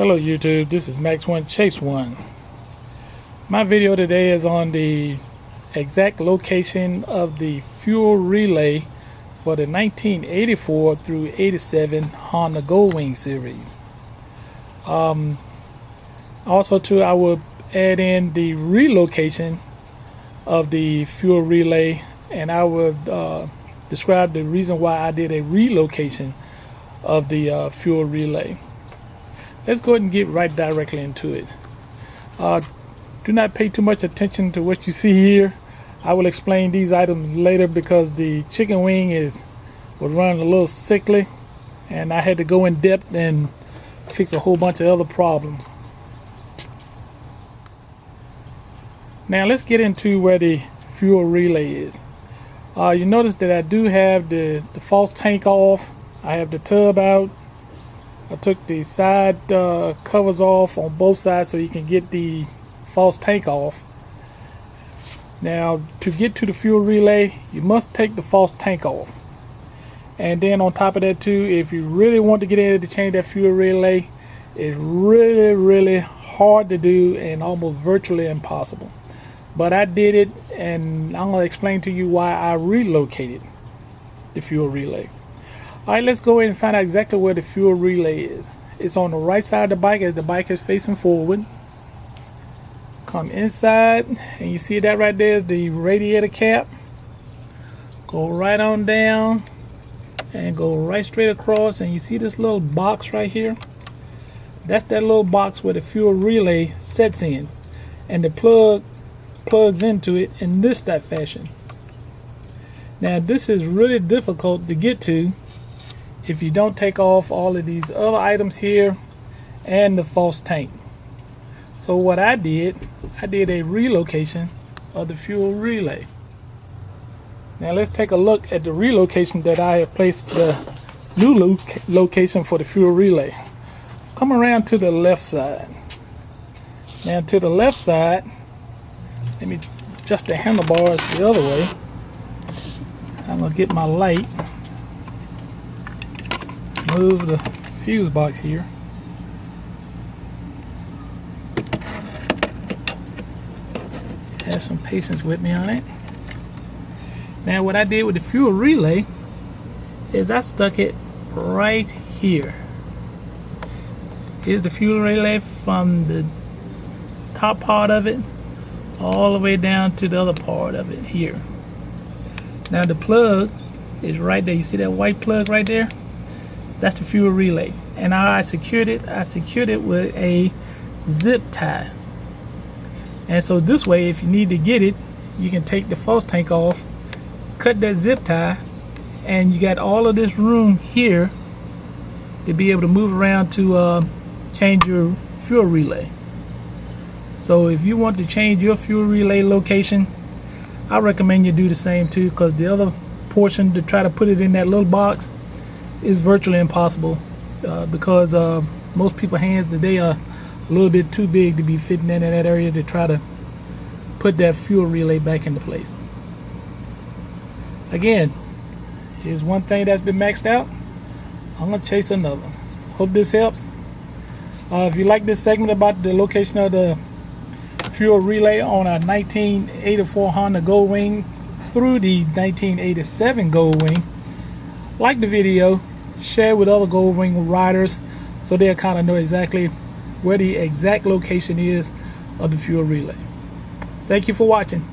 Hello YouTube, this is Max1 Chase 1. My video today is on the exact location of the fuel relay for the 1984 through 87 Honda Goldwing series. Also too, I will add in the relocation of the fuel relay, and I will describe the reason why I did a relocation of the fuel relay. Let's go ahead and get right directly into it. Do not pay too much attention to what you see here. I will explain these items later because the chicken wing was running a little sickly, and I had to go in depth and fix a whole bunch of other problems. Now let's get into where the fuel relay is. You notice that I do have the false tank off. I have the tub out. I took the side covers off on both sides so you can get the false tank off. Now, to get to the fuel relay, you must take the false tank off. And then on top of that too, if you really want to get in to change that fuel relay, it's really hard to do and almost virtually impossible. But I did it, and I'm going to explain to you why I relocated the fuel relay. Alright, let's go ahead and find out exactly where the fuel relay is. It's on the right side of the bike as the bike is facing forward. Come inside, and you see that right there is the radiator cap. Go right on down and go right straight across, and you see this little box right here? That's that little box where the fuel relay sets in, and the plug plugs into it in this type fashion. Now this is really difficult to get to if you don't take off all of these other items here and the false tank. So what I did a relocation of the fuel relay. Now let's take a look at the relocation that I have placed the new location for the fuel relay. Come around to the left side. Now to the left side, let me adjust the handlebars the other way. I'm going to get my light. Move the fuse box here. Have some patience with me on it. Now what I did with the fuel relay is I stuck it right here. Here's the fuel relay from the top part of it all the way down to the other part of it here. Now the plug is right there. You see that white plug right there? That's the fuel relay. And how I secured it with a zip tie. And so this way, if you need to get it, you can take the false tank off, cut that zip tie, and you got all of this room here to be able to move around to change your fuel relay. So if you want to change your fuel relay location, I recommend you do the same too, because the other portion to try to put it in that little box is virtually impossible because most people's hands today are a little bit too big to be fitting in that area to try to put that fuel relay back into place. Again, here's one thing that's been maxed out. I'm going to chase another. Hope this helps. If you like this segment about the location of the fuel relay on a 1984 Honda Goldwing through the 1987 Goldwing, like the video, share with other Goldwing riders so they'll kind of know exactly where the exact location is of the fuel relay. Thank you for watching.